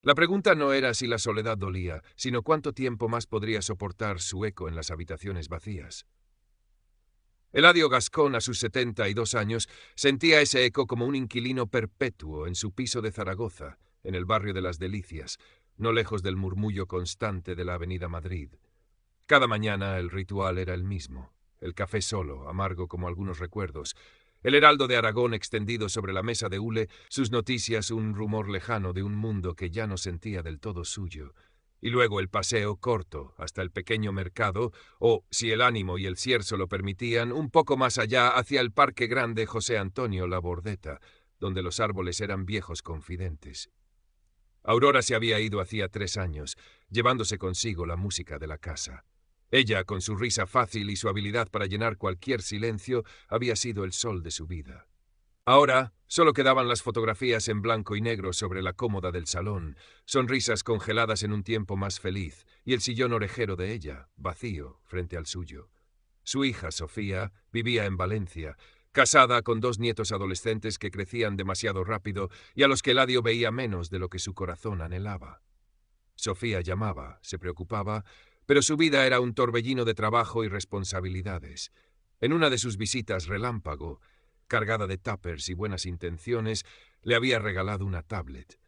La pregunta no era si la soledad dolía, sino cuánto tiempo más podría soportar su eco en las habitaciones vacías. Eladio Gascón, a sus 72 años, sentía ese eco como un inquilino perpetuo en su piso de Zaragoza, en el barrio de las Delicias, no lejos del murmullo constante de la avenida Madrid. Cada mañana el ritual era el mismo, el café solo, amargo como algunos recuerdos, el heraldo de Aragón extendido sobre la mesa de hule, sus noticias un rumor lejano de un mundo que ya no sentía del todo suyo, y luego el paseo corto hasta el pequeño mercado, o, si el ánimo y el cierzo lo permitían, un poco más allá hacia el parque grande José Antonio Labordeta, donde los árboles eran viejos confidentes. Aurora se había ido hacía 3 años, llevándose consigo la música de la casa. Ella, con su risa fácil y su habilidad para llenar cualquier silencio, había sido el sol de su vida. Ahora solo quedaban las fotografías en blanco y negro sobre la cómoda del salón, sonrisas congeladas en un tiempo más feliz, y el sillón orejero de ella, vacío, frente al suyo. Su hija, Sofía, vivía en Valencia, casada con 2 nietos adolescentes que crecían demasiado rápido y a los que Eladio veía menos de lo que su corazón anhelaba. Sofía llamaba, se preocupaba, pero su vida era un torbellino de trabajo y responsabilidades. En una de sus visitas relámpago, cargada de tuppers y buenas intenciones, le había regalado una tablet.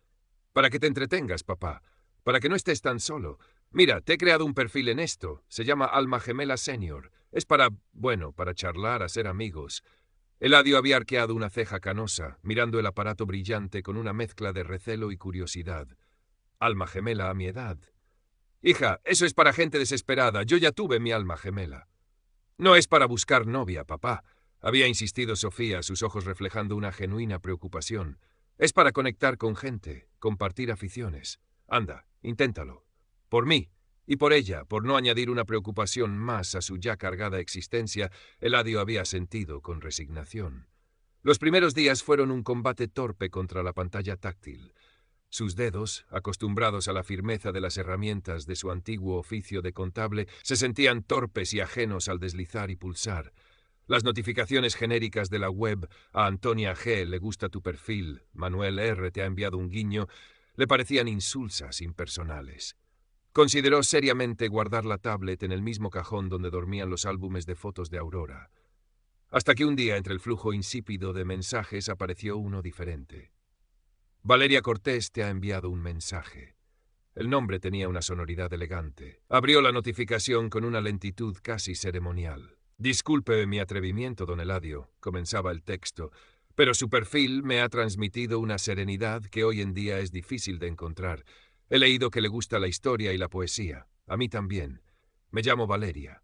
«Para que te entretengas, papá, para que no estés tan solo. Mira, te he creado un perfil en esto, se llama Alma Gemela Senior. Es para charlar, hacer amigos». Eladio había arqueado una ceja canosa, mirando el aparato brillante con una mezcla de recelo y curiosidad. Alma gemela a mi edad. «Hija, eso es para gente desesperada. Yo ya tuve mi alma gemela». «No es para buscar novia, papá», había insistido Sofía, sus ojos reflejando una genuina preocupación. «Es para conectar con gente, compartir aficiones. Anda, inténtalo. Por mí y por ella, por no añadir una preocupación más a su ya cargada existencia, Eladio había sentido con resignación. Los primeros días fueron un combate torpe contra la pantalla táctil. Sus dedos, acostumbrados a la firmeza de las herramientas de su antiguo oficio de contable, se sentían torpes y ajenos al deslizar y pulsar. Las notificaciones genéricas de la web, a Antonia G. le gusta tu perfil, Manuel R. te ha enviado un guiño, le parecían insulsas, impersonales. Consideró seriamente guardar la tablet en el mismo cajón donde dormían los álbumes de fotos de Aurora. Hasta que un día, entre el flujo insípido de mensajes, apareció uno diferente. «Valeria Cortés te ha enviado un mensaje». El nombre tenía una sonoridad elegante. Abrió la notificación con una lentitud casi ceremonial. «Disculpe mi atrevimiento, don Eladio», comenzaba el texto, «pero su perfil me ha transmitido una serenidad que hoy en día es difícil de encontrar. He leído que le gusta la historia y la poesía. A mí también. Me llamo Valeria».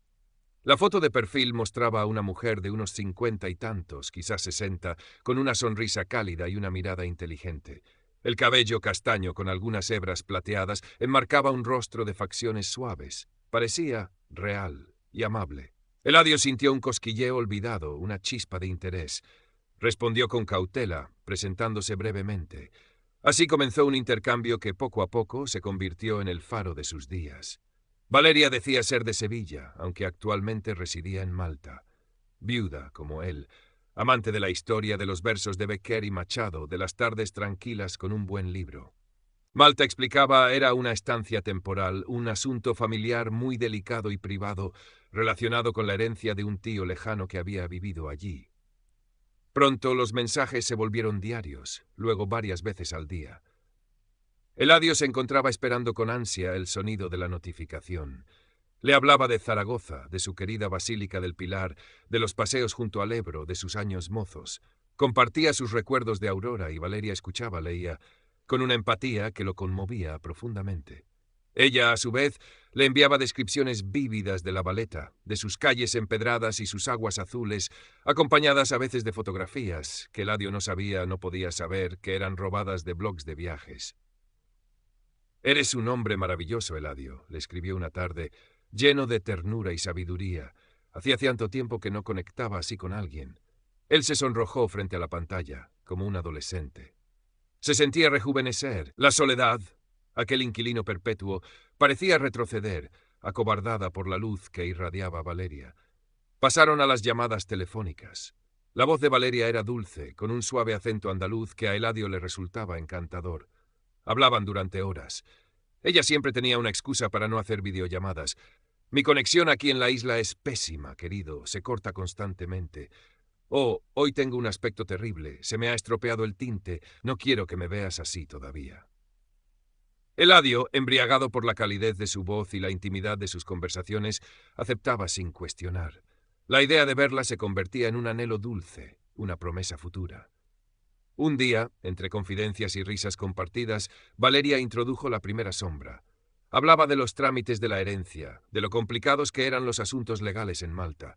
La foto de perfil mostraba a una mujer de unos 50 y tantos, quizás 60, con una sonrisa cálida y una mirada inteligente. El cabello castaño con algunas hebras plateadas enmarcaba un rostro de facciones suaves. Parecía real y amable. Eladio sintió un cosquilleo olvidado, una chispa de interés. Respondió con cautela, presentándose brevemente. Así comenzó un intercambio que poco a poco se convirtió en el faro de sus días. Valeria decía ser de Sevilla, aunque actualmente residía en Malta. Viuda, como él, amante de la historia, de los versos de Becker y Machado, de las tardes tranquilas con un buen libro. Malta, explicaba, era una estancia temporal, un asunto familiar muy delicado y privado, relacionado con la herencia de un tío lejano que había vivido allí. Pronto los mensajes se volvieron diarios, luego varias veces al día. Eladio se encontraba esperando con ansia el sonido de la notificación. Le hablaba de Zaragoza, de su querida Basílica del Pilar, de los paseos junto al Ebro, de sus años mozos. Compartía sus recuerdos de Aurora y Valeria escuchaba, leía, con una empatía que lo conmovía profundamente. Ella, a su vez, le enviaba descripciones vívidas de La Valeta, de sus calles empedradas y sus aguas azules, acompañadas a veces de fotografías que Eladio no podía saber, que eran robadas de blogs de viajes. «Eres un hombre maravilloso, Eladio», le escribió una tarde, lleno de ternura y sabiduría. Hacía tanto tiempo que no conectaba así con alguien. Él se sonrojó frente a la pantalla, como un adolescente. Se sentía rejuvenecer. La soledad, aquel inquilino perpetuo, parecía retroceder, acobardada por la luz que irradiaba Valeria. Pasaron a las llamadas telefónicas. La voz de Valeria era dulce, con un suave acento andaluz que a Eladio le resultaba encantador. Hablaban durante horas. Ella siempre tenía una excusa para no hacer videollamadas. Mi conexión aquí en la isla es pésima, querido. Se corta constantemente. Oh, hoy tengo un aspecto terrible. Se me ha estropeado el tinte. No quiero que me veas así todavía. Eladio, embriagado por la calidez de su voz y la intimidad de sus conversaciones, aceptaba sin cuestionar. La idea de verla se convertía en un anhelo dulce, una promesa futura. Un día, entre confidencias y risas compartidas, Valeria introdujo la primera sombra. Hablaba de los trámites de la herencia, de lo complicados que eran los asuntos legales en Malta.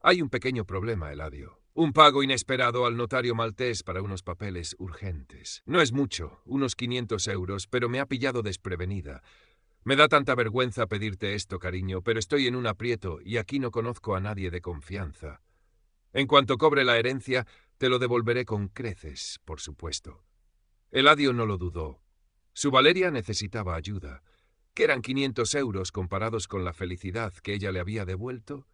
Hay un pequeño problema, Eladio. Un pago inesperado al notario maltés para unos papeles urgentes. No es mucho, unos 500 euros, pero me ha pillado desprevenida. Me da tanta vergüenza pedirte esto, cariño, pero estoy en un aprieto y aquí no conozco a nadie de confianza. En cuanto cobre la herencia, te lo devolveré con creces, por supuesto. Eladio no lo dudó. Su Valeria necesitaba ayuda. ¿Qué eran 500 euros comparados con la felicidad que ella le había devuelto?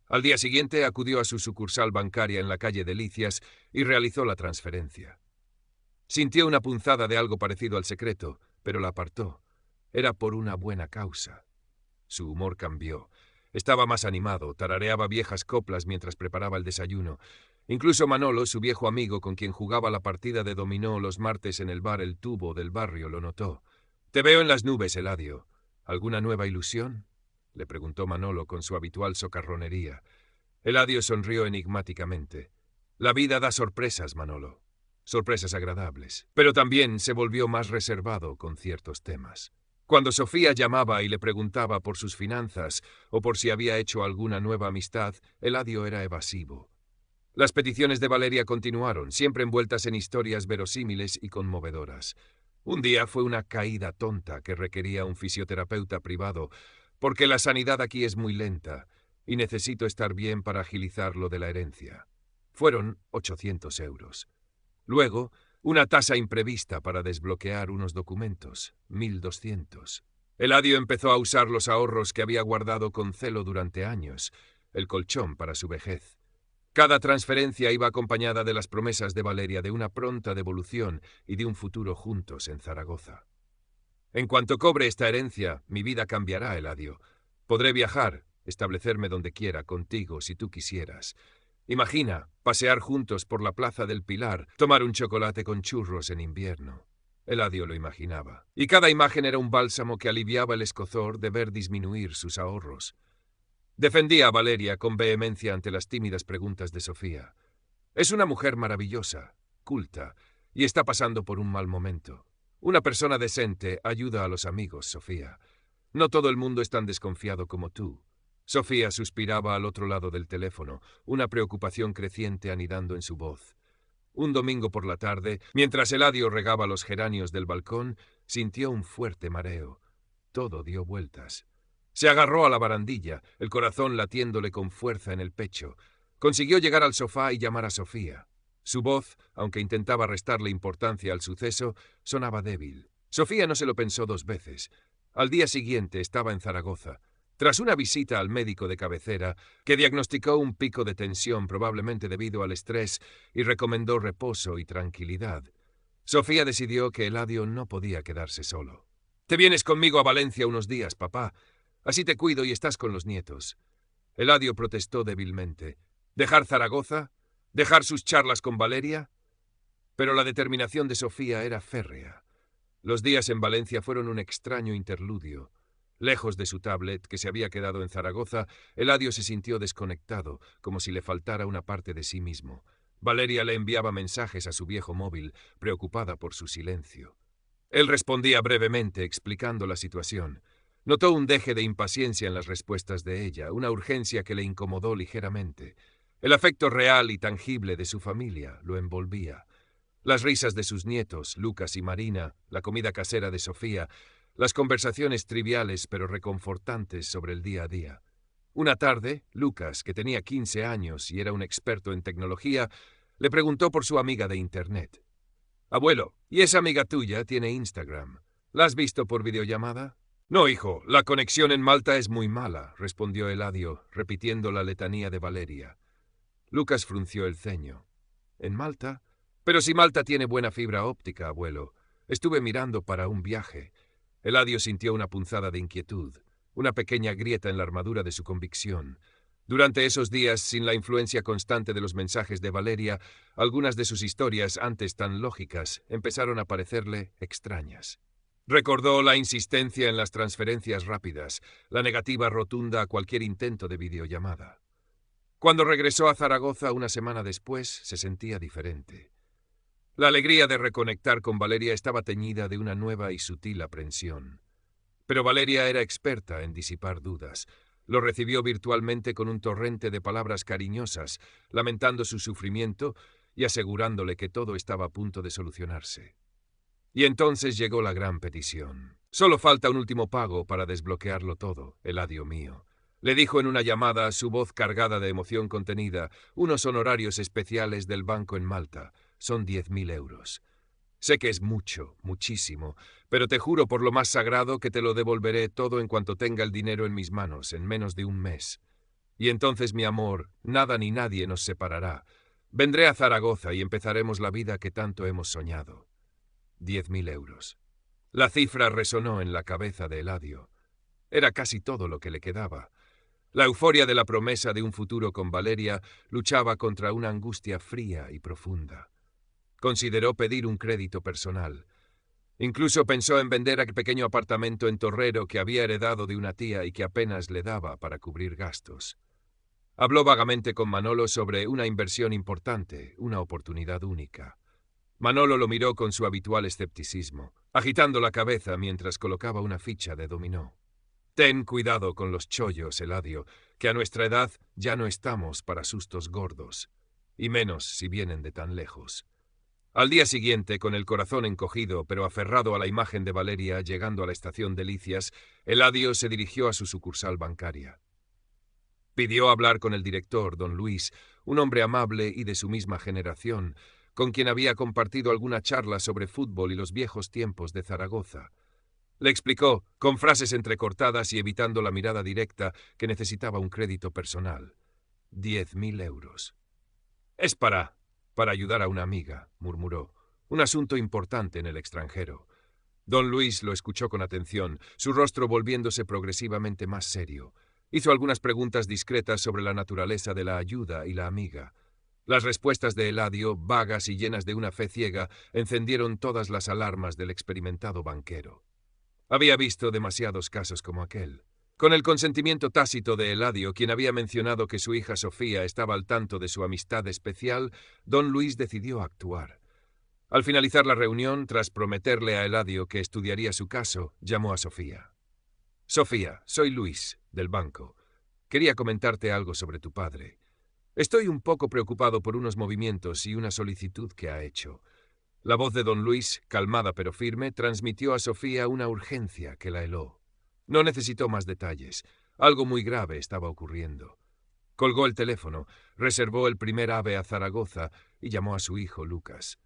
Al día siguiente acudió a su sucursal bancaria en la calle Delicias y realizó la transferencia. Sintió una punzada de algo parecido al secreto, pero la apartó. Era por una buena causa. Su humor cambió. Estaba más animado, tarareaba viejas coplas mientras preparaba el desayuno. Incluso Manolo, su viejo amigo con quien jugaba la partida de dominó los martes en el bar El Tubo del barrio, lo notó. «Te veo en las nubes, Eladio. ¿Alguna nueva ilusión?», le preguntó Manolo con su habitual socarronería. Eladio sonrió enigmáticamente. «La vida da sorpresas, Manolo. Sorpresas agradables. Pero también se volvió más reservado con ciertos temas. Cuando Sofía llamaba y le preguntaba por sus finanzas o por si había hecho alguna nueva amistad, Eladio era evasivo. Las peticiones de Valeria continuaron, siempre envueltas en historias verosímiles y conmovedoras. Un día fue una caída tonta que requería un fisioterapeuta privado, porque la sanidad aquí es muy lenta y necesito estar bien para agilizar lo de la herencia. Fueron 800 euros. Luego, una tasa imprevista para desbloquear unos documentos, 1.200. Eladio empezó a usar los ahorros que había guardado con celo durante años, el colchón para su vejez. Cada transferencia iba acompañada de las promesas de Valeria de una pronta devolución y de un futuro juntos en Zaragoza. «En cuanto cobre esta herencia, mi vida cambiará, Eladio. Podré viajar, establecerme donde quiera, contigo, si tú quisieras. Imagina, pasear juntos por la Plaza del Pilar, tomar un chocolate con churros en invierno». Eladio lo imaginaba. Y cada imagen era un bálsamo que aliviaba el escozor de ver disminuir sus ahorros. Defendía a Valeria con vehemencia ante las tímidas preguntas de Sofía. Es una mujer maravillosa, culta, y está pasando por un mal momento. Una persona decente ayuda a los amigos, Sofía. No todo el mundo es tan desconfiado como tú. Sofía suspiraba al otro lado del teléfono, una preocupación creciente anidando en su voz. Un domingo por la tarde, mientras Eladio regaba los geranios del balcón, sintió un fuerte mareo. Todo dio vueltas. Se agarró a la barandilla, el corazón latiéndole con fuerza en el pecho. Consiguió llegar al sofá y llamar a Sofía. Su voz, aunque intentaba restarle importancia al suceso, sonaba débil. Sofía no se lo pensó dos veces. Al día siguiente estaba en Zaragoza. Tras una visita al médico de cabecera, que diagnosticó un pico de tensión probablemente debido al estrés y recomendó reposo y tranquilidad, Sofía decidió que Eladio no podía quedarse solo. «Te vienes conmigo a Valencia unos días, papá. Así te cuido y estás con los nietos». Eladio protestó débilmente. ¿Dejar Zaragoza? ¿Dejar sus charlas con Valeria? Pero la determinación de Sofía era férrea. Los días en Valencia fueron un extraño interludio. Lejos de su tablet, que se había quedado en Zaragoza, Eladio se sintió desconectado, como si le faltara una parte de sí mismo. Valeria le enviaba mensajes a su viejo móvil, preocupada por su silencio. Él respondía brevemente, explicando la situación. Notó un deje de impaciencia en las respuestas de ella, una urgencia que le incomodó ligeramente. El afecto real y tangible de su familia lo envolvía. Las risas de sus nietos, Lucas y Marina, la comida casera de Sofía, las conversaciones triviales pero reconfortantes sobre el día a día. Una tarde, Lucas, que tenía 15 años y era un experto en tecnología, le preguntó por su amiga de Internet. «Abuelo, ¿y esa amiga tuya tiene Instagram? ¿La has visto por videollamada?» «No, hijo, la conexión en Malta es muy mala», respondió Eladio, repitiendo la letanía de Valeria. Lucas frunció el ceño. «¿En Malta? Pero si Malta tiene buena fibra óptica, abuelo. Estuve mirando para un viaje. Eladio sintió una punzada de inquietud, una pequeña grieta en la armadura de su convicción. Durante esos días, sin la influencia constante de los mensajes de Valeria, algunas de sus historias, antes tan lógicas, empezaron a parecerle extrañas. Recordó la insistencia en las transferencias rápidas, la negativa rotunda a cualquier intento de videollamada. Cuando regresó a Zaragoza una semana después, se sentía diferente. La alegría de reconectar con Valeria estaba teñida de una nueva y sutil aprensión. Pero Valeria era experta en disipar dudas. Lo recibió virtualmente con un torrente de palabras cariñosas, lamentando su sufrimiento y asegurándole que todo estaba a punto de solucionarse. Y entonces llegó la gran petición. «Solo falta un último pago para desbloquearlo todo, Eladio mío», le dijo en una llamada, su voz cargada de emoción contenida, «unos honorarios especiales del banco en Malta. Son 10.000 euros. Sé que es mucho, muchísimo, pero te juro por lo más sagrado que te lo devolveré todo en cuanto tenga el dinero en mis manos, en menos de un mes. Y entonces, mi amor, nada ni nadie nos separará. Vendré a Zaragoza y empezaremos la vida que tanto hemos soñado». 10.000 euros. La cifra resonó en la cabeza de Eladio. Era casi todo lo que le quedaba. La euforia de la promesa de un futuro con Valeria luchaba contra una angustia fría y profunda. Consideró pedir un crédito personal. Incluso pensó en vender aquel pequeño apartamento en Torrero que había heredado de una tía y que apenas le daba para cubrir gastos. Habló vagamente con Manolo sobre una inversión importante, una oportunidad única. Manolo lo miró con su habitual escepticismo, agitando la cabeza mientras colocaba una ficha de dominó. «Ten cuidado con los chollos, Eladio, que a nuestra edad ya no estamos para sustos gordos, y menos si vienen de tan lejos». Al día siguiente, con el corazón encogido pero aferrado a la imagen de Valeria llegando a la estación Delicias, Eladio se dirigió a su sucursal bancaria. Pidió hablar con el director, don Luis, un hombre amable y de su misma generación, con quien había compartido alguna charla sobre fútbol y los viejos tiempos de Zaragoza. Le explicó, con frases entrecortadas y evitando la mirada directa, que necesitaba un crédito personal. 10.000 euros. «Es para ayudar a una amiga», murmuró. «Un asunto importante en el extranjero». Don Luis lo escuchó con atención, su rostro volviéndose progresivamente más serio. Hizo algunas preguntas discretas sobre la naturaleza de la ayuda y la amiga. Las respuestas de Eladio, vagas y llenas de una fe ciega, encendieron todas las alarmas del experimentado banquero. Había visto demasiados casos como aquel. Con el consentimiento tácito de Eladio, quien había mencionado que su hija Sofía estaba al tanto de su amistad especial, don Luis decidió actuar. Al finalizar la reunión, tras prometerle a Eladio que estudiaría su caso, llamó a Sofía. «Sofía, soy Luis, del banco. Quería comentarte algo sobre tu padre. Estoy un poco preocupado por unos movimientos y una solicitud que ha hecho». La voz de don Luis, calmada pero firme, transmitió a Sofía una urgencia que la heló. No necesitó más detalles. Algo muy grave estaba ocurriendo. Colgó el teléfono, reservó el primer AVE a Zaragoza y llamó a su hijo Lucas.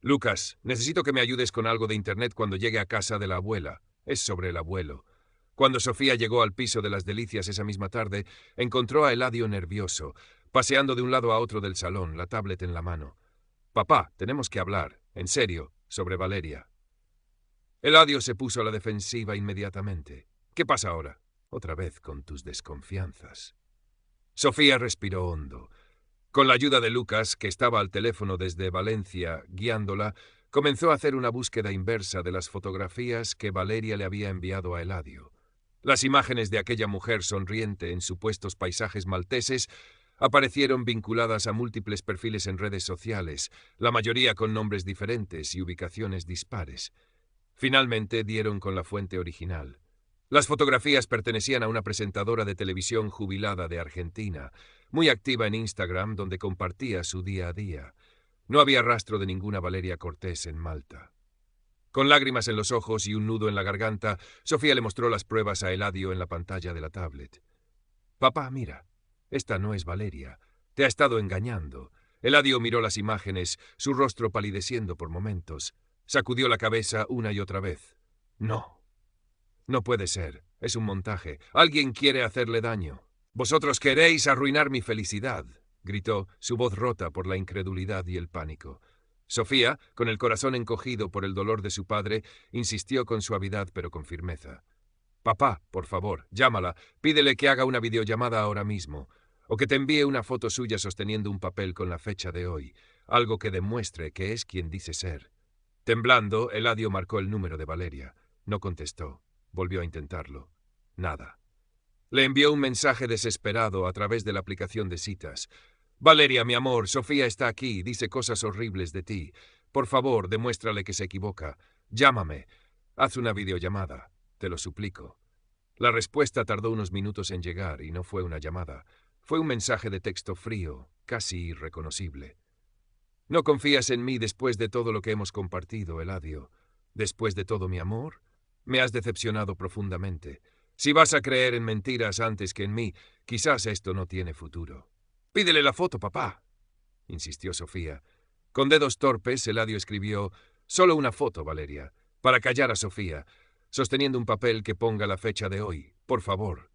«Lucas, necesito que me ayudes con algo de internet cuando llegue a casa de la abuela. Es sobre el abuelo». Cuando Sofía llegó al piso de las Delicias esa misma tarde, encontró a Eladio nervioso, paseando de un lado a otro del salón, la tablet en la mano. «Papá, tenemos que hablar, en serio, sobre Valeria». Eladio se puso a la defensiva inmediatamente. «¿Qué pasa ahora? Otra vez con tus desconfianzas». Sofía respiró hondo. Con la ayuda de Lucas, que estaba al teléfono desde Valencia, guiándola, comenzó a hacer una búsqueda inversa de las fotografías que Valeria le había enviado a Eladio. Las imágenes de aquella mujer sonriente en supuestos paisajes malteses aparecieron vinculadas a múltiples perfiles en redes sociales, la mayoría con nombres diferentes y ubicaciones dispares. Finalmente dieron con la fuente original. Las fotografías pertenecían a una presentadora de televisión jubilada de Argentina, muy activa en Instagram, donde compartía su día a día. No había rastro de ninguna Valeria Cortés en Malta. Con lágrimas en los ojos y un nudo en la garganta, Sofía le mostró las pruebas a Eladio en la pantalla de la tablet. «Papá, mira, esta no es Valeria. Te ha estado engañando». Eladio miró las imágenes, su rostro palideciendo por momentos. Sacudió la cabeza una y otra vez. «No. No puede ser. Es un montaje. Alguien quiere hacerle daño. Vosotros queréis arruinar mi felicidad», gritó, su voz rota por la incredulidad y el pánico. Sofía, con el corazón encogido por el dolor de su padre, insistió con suavidad pero con firmeza. Papá, por favor, llámala, pídele que haga una videollamada ahora mismo, o que te envíe una foto suya sosteniendo un papel con la fecha de hoy, algo que demuestre que es quien dice ser. Temblando, Eladio marcó el número de Valeria. No contestó. Volvió a intentarlo. Nada. Le envió un mensaje desesperado a través de la aplicación de citas. Valeria, mi amor, Sofía está aquí, dice cosas horribles de ti. Por favor, demuéstrale que se equivoca. Llámame. Haz una videollamada. Te lo suplico. La respuesta tardó unos minutos en llegar y no fue una llamada. Fue un mensaje de texto frío, casi irreconocible. ¿No confías en mí después de todo lo que hemos compartido, Eladio? ¿Después de todo mi amor? Me has decepcionado profundamente. Si vas a creer en mentiras antes que en mí, quizás esto no tiene futuro. Pídele la foto, papá, insistió Sofía. Con dedos torpes, Eladio escribió: solo una foto, Valeria, para callar a Sofía, sosteniendo un papel que ponga la fecha de hoy, por favor.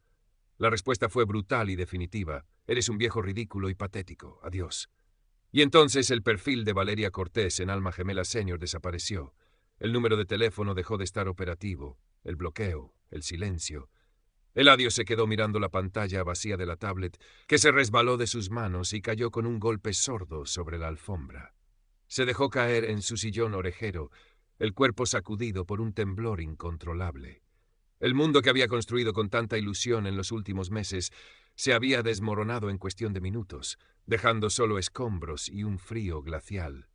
La respuesta fue brutal y definitiva. Eres un viejo ridículo y patético. Adiós. Y entonces el perfil de Valeria Cortés en Alma Gemela Senior desapareció. El número de teléfono dejó de estar operativo. El bloqueo, el silencio. Eladio se quedó mirando la pantalla vacía de la tablet, que se resbaló de sus manos y cayó con un golpe sordo sobre la alfombra. Se dejó caer en su sillón orejero, el cuerpo sacudido por un temblor incontrolable. El mundo que había construido con tanta ilusión en los últimos meses se había desmoronado en cuestión de minutos, dejando solo escombros y un frío glacial.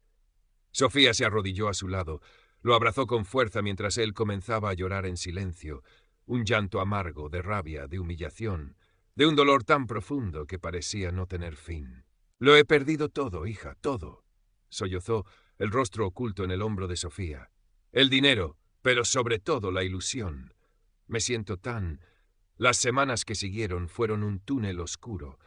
Sofía se arrodilló a su lado, lo abrazó con fuerza mientras él comenzaba a llorar en silencio, un llanto amargo, de rabia, de humillación, de un dolor tan profundo que parecía no tener fin. Lo he perdido todo, hija, todo, sollozó, el rostro oculto en el hombro de Sofía. El dinero, pero sobre todo la ilusión. Me siento tan... Las semanas que siguieron fueron un túnel oscuro.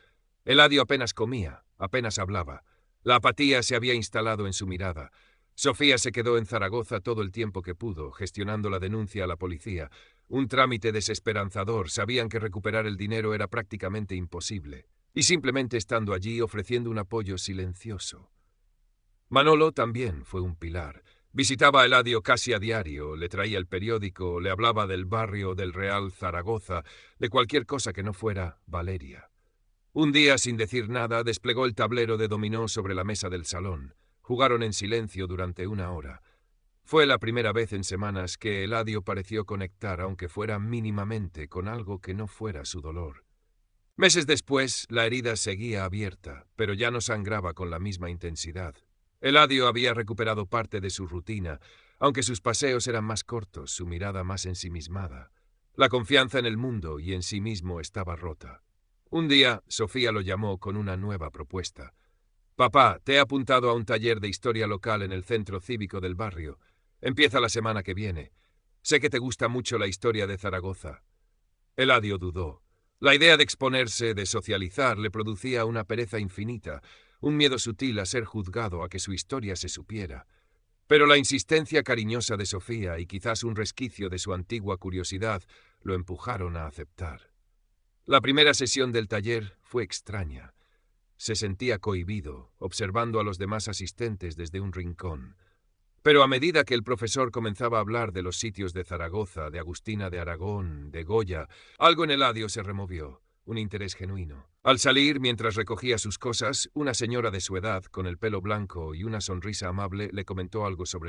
Eladio apenas comía, apenas hablaba. La apatía se había instalado en su mirada. Sofía se quedó en Zaragoza todo el tiempo que pudo, gestionando la denuncia a la policía. Un trámite desesperanzador. Sabían que recuperar el dinero era prácticamente imposible. Y simplemente estando allí ofreciendo un apoyo silencioso. Manolo también fue un pilar. Visitaba a Eladio casi a diario, le traía el periódico, le hablaba del barrio del Real Zaragoza, de cualquier cosa que no fuera Valeria. Un día, sin decir nada, desplegó el tablero de dominó sobre la mesa del salón. Jugaron en silencio durante 1 hora. Fue la primera vez en semanas que Eladio pareció conectar, aunque fuera mínimamente, con algo que no fuera su dolor. Meses después, la herida seguía abierta, pero ya no sangraba con la misma intensidad. Eladio había recuperado parte de su rutina, aunque sus paseos eran más cortos, su mirada más ensimismada. La confianza en el mundo y en sí mismo estaba rota. Un día, Sofía lo llamó con una nueva propuesta. «Papá, te he apuntado a un taller de historia local en el centro cívico del barrio. Empieza la semana que viene. Sé que te gusta mucho la historia de Zaragoza». Eladio dudó. La idea de exponerse, de socializar, le producía una pereza infinita, un miedo sutil a ser juzgado, a que su historia se supiera. Pero la insistencia cariñosa de Sofía y quizás un resquicio de su antigua curiosidad lo empujaron a aceptar. La primera sesión del taller fue extraña. Se sentía cohibido, observando a los demás asistentes desde un rincón. Pero a medida que el profesor comenzaba a hablar de los sitios de Zaragoza, de Agustina de Aragón, de Goya, algo en Eladio se removió, un interés genuino. Al salir, mientras recogía sus cosas, una señora de su edad, con el pelo blanco y una sonrisa amable, le comentó algo sobre